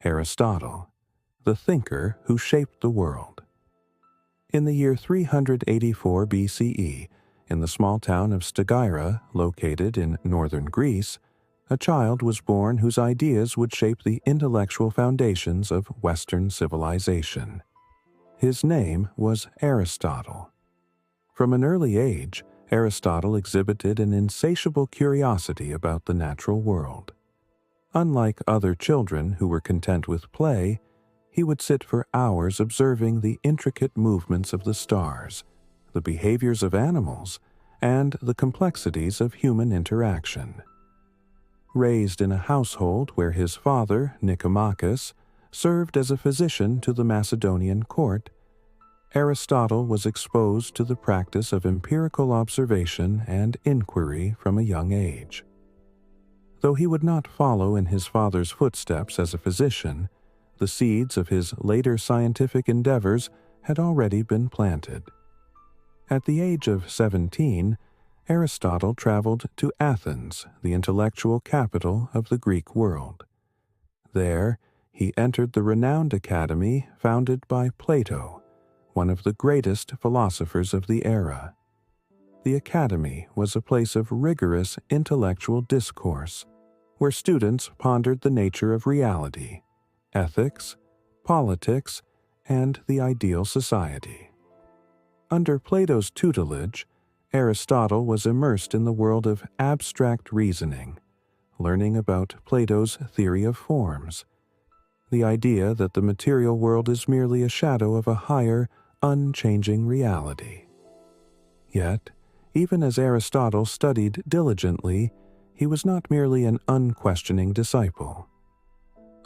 Aristotle, the thinker who shaped the world. In the year 384 BCE, in the small town of Stagira, located in northern Greece, a child was born whose ideas would shape the intellectual foundations of Western civilization. His name was Aristotle. From an early age, Aristotle exhibited an insatiable curiosity about the natural world. Unlike other children who were content with play, he would sit for hours observing the intricate movements of the stars, the behaviors of animals, and the complexities of human interaction. Raised in a household where his father, Nicomachus, served as a physician to the Macedonian court, Aristotle was exposed to the practice of empirical observation and inquiry from a young age. Though he would not follow in his father's footsteps as a physician, the seeds of his later scientific endeavors had already been planted. At the age of 17, Aristotle traveled to Athens, the intellectual capital of the Greek world. There, he entered the renowned academy founded by Plato, one of the greatest philosophers of the era. The academy was a place of rigorous intellectual discourse, where students pondered the nature of reality, ethics, politics, and the ideal society. Under Plato's tutelage, Aristotle was immersed in the world of abstract reasoning, learning about Plato's theory of forms, the idea that the material world is merely a shadow of a higher, unchanging reality. Yet, even as Aristotle studied diligently, he was not merely an unquestioning disciple.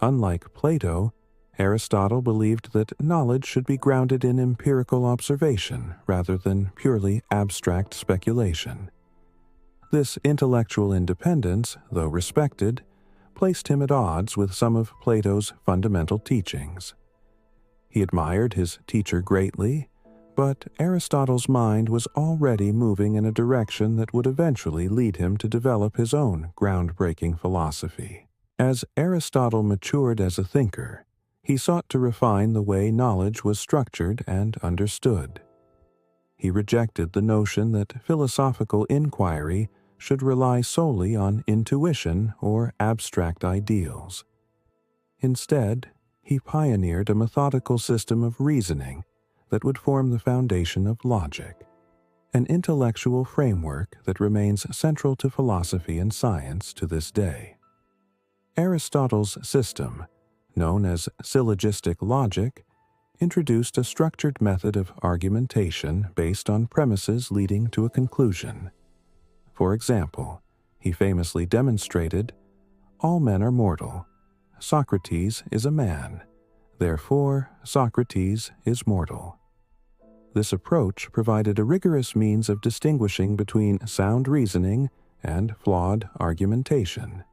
Unlike Plato, Aristotle believed that knowledge should be grounded in empirical observation rather than purely abstract speculation. This intellectual independence, though respected, placed him at odds with some of Plato's fundamental teachings. He admired his teacher greatly, but Aristotle's mind was already moving in a direction that would eventually lead him to develop his own groundbreaking philosophy. As Aristotle matured as a thinker, he sought to refine the way knowledge was structured and understood. He rejected the notion that philosophical inquiry should rely solely on intuition or abstract ideals. Instead, he pioneered a methodical system of reasoning that would form the foundation of logic, an intellectual framework that remains central to philosophy and science to this day. Aristotle's system, known as syllogistic logic, introduced a structured method of argumentation based on premises leading to a conclusion. For example, he famously demonstrated, "All men are mortal. Socrates is a man. Therefore, Socrates is mortal." This approach provided a rigorous means of distinguishing between sound reasoning and flawed argumentation.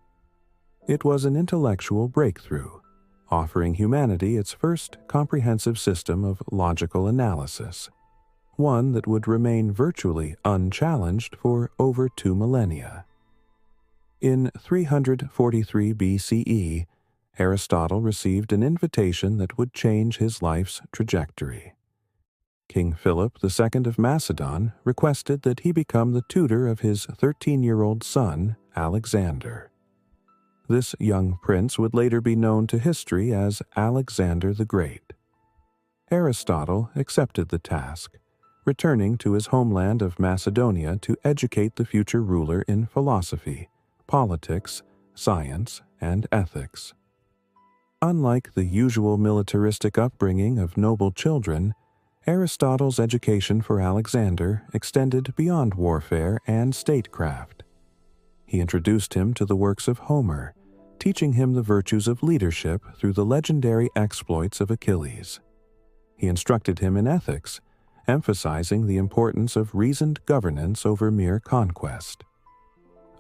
It was an intellectual breakthrough, offering humanity its first comprehensive system of logical analysis, one that would remain virtually unchallenged for over 2 millennia. In 343 BCE, Aristotle received an invitation that would change his life's trajectory. King Philip II of Macedon requested that he become the tutor of his 13-year-old son, Alexander. This young prince would later be known to history as Alexander the Great. Aristotle accepted the task, returning to his homeland of Macedonia to educate the future ruler in philosophy, politics, science, and ethics. Unlike the usual militaristic upbringing of noble children, Aristotle's education for Alexander extended beyond warfare and statecraft. He introduced him to the works of Homer, teaching him the virtues of leadership through the legendary exploits of Achilles. He instructed him in ethics, emphasizing the importance of reasoned governance over mere conquest.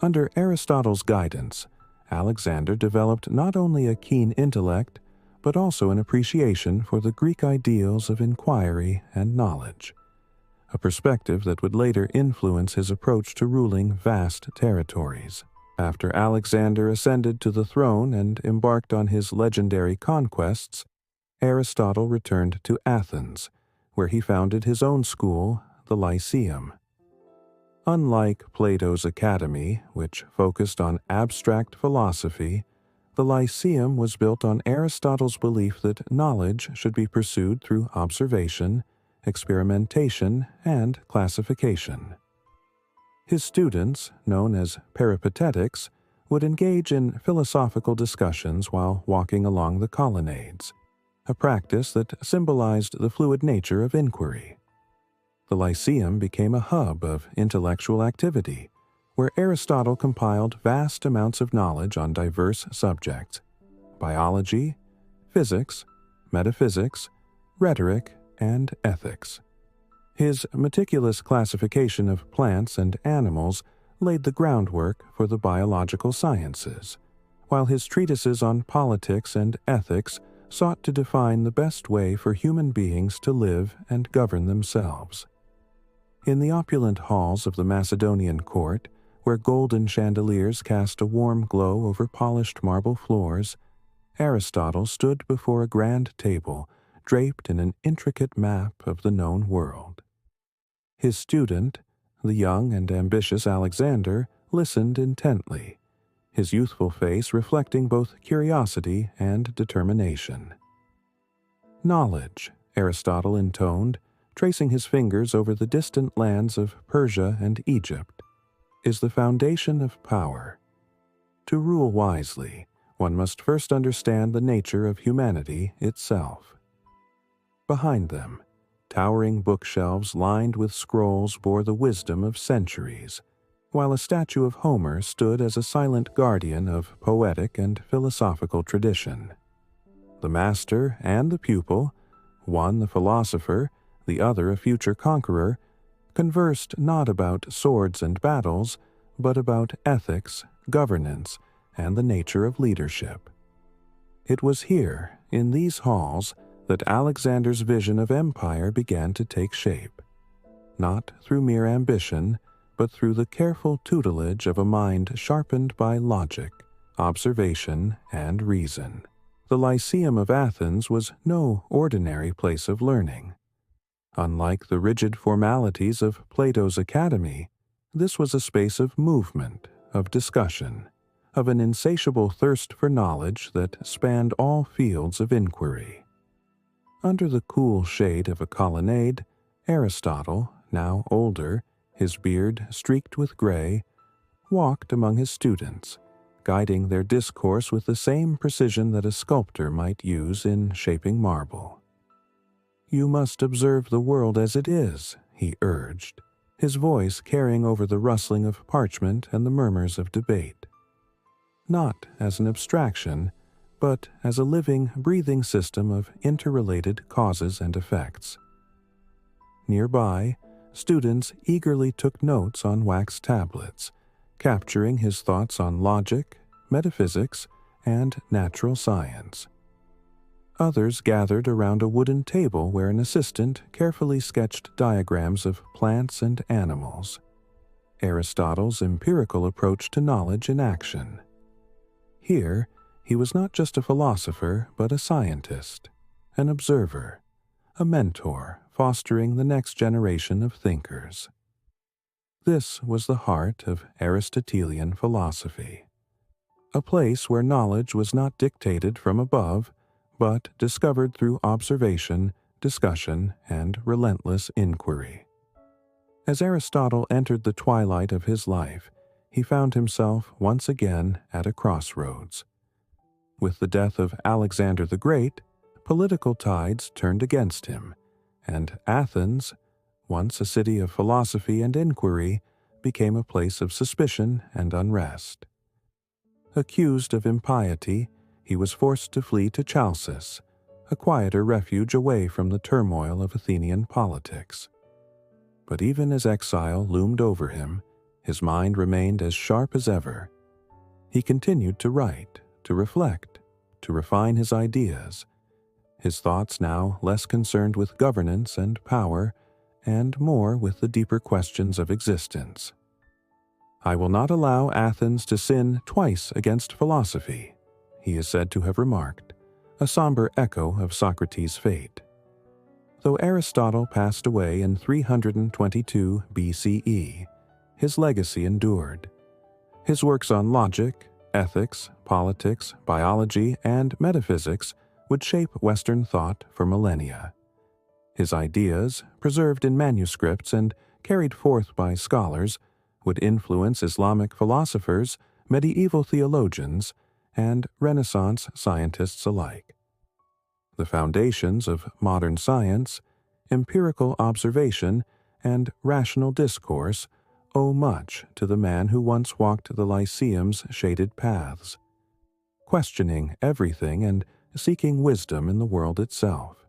Under Aristotle's guidance, Alexander developed not only a keen intellect, but also an appreciation for the Greek ideals of inquiry and knowledge, a perspective that would later influence his approach to ruling vast territories. After Alexander ascended to the throne and embarked on his legendary conquests, Aristotle returned to Athens, where he founded his own school, the Lyceum. Unlike Plato's academy, which focused on abstract philosophy, the Lyceum was built on Aristotle's belief that knowledge should be pursued through observation, experimentation, and classification. His students, known as peripatetics, would engage in philosophical discussions while walking along the colonnades, a practice that symbolized the fluid nature of inquiry. The Lyceum became a hub of intellectual activity, where Aristotle compiled vast amounts of knowledge on diverse subjects: biology, physics, metaphysics, rhetoric, and ethics. His meticulous classification of plants and animals laid the groundwork for the biological sciences, while his treatises on politics and ethics sought to define the best way for human beings to live and govern themselves. In the opulent halls of the Macedonian court, where golden chandeliers cast a warm glow over polished marble floors, Aristotle stood before a grand table draped in an intricate map of the known world. His student, the young and ambitious Alexander, listened intently, his youthful face reflecting both curiosity and determination. "Knowledge," Aristotle intoned, tracing his fingers over the distant lands of Persia and Egypt, "is the foundation of power. To rule wisely, one must first understand the nature of humanity itself." Behind them, towering bookshelves lined with scrolls bore the wisdom of centuries, while a statue of Homer stood as a silent guardian of poetic and philosophical tradition. The master and the pupil, one the philosopher, the other a future conqueror, conversed not about swords and battles, but about ethics, governance, and the nature of leadership. It was here, in these halls, that Alexander's vision of empire began to take shape, not through mere ambition, but through the careful tutelage of a mind sharpened by logic, observation, and reason. The Lyceum of Athens was no ordinary place of learning. Unlike the rigid formalities of Plato's academy, this was a space of movement, of discussion, of an insatiable thirst for knowledge that spanned all fields of inquiry. Under the cool shade of a colonnade, Aristotle, now older, his beard streaked with gray, walked among his students, guiding their discourse with the same precision that a sculptor might use in shaping marble. "You must observe the world as it is," he urged, his voice carrying over the rustling of parchment and the murmurs of debate. "Not as an abstraction, but as a living, breathing system of interrelated causes and effects." Nearby, students eagerly took notes on wax tablets, capturing his thoughts on logic, metaphysics, and natural science. Others gathered around a wooden table where an assistant carefully sketched diagrams of plants and animals. Aristotle's empirical approach to knowledge in action. Here, he was not just a philosopher, but a scientist, an observer, a mentor fostering the next generation of thinkers. This was the heart of Aristotelian philosophy, a place where knowledge was not dictated from above, but discovered through observation, discussion, and relentless inquiry. As Aristotle entered the twilight of his life, he found himself once again at a crossroads. With the death of Alexander the Great, political tides turned against him, and Athens, once a city of philosophy and inquiry, became a place of suspicion and unrest. Accused of impiety, he was forced to flee to Chalcis, a quieter refuge away from the turmoil of Athenian politics. But even as exile loomed over him, his mind remained as sharp as ever. He continued to write, to reflect, to refine his ideas, his thoughts now less concerned with governance and power, and more with the deeper questions of existence. "I will not allow Athens to sin twice against philosophy," he is said to have remarked, a somber echo of Socrates' fate. Though Aristotle passed away in 322 BCE, his legacy endured. His works on logic, ethics, politics, biology, and metaphysics would shape Western thought for millennia. His ideas, preserved in manuscripts and carried forth by scholars, would influence Islamic philosophers, medieval theologians, and Renaissance scientists alike. The foundations of modern science, empirical observation, and rational discourse owe much to the man who once walked the Lyceum's shaded paths, questioning everything and seeking wisdom in the world itself.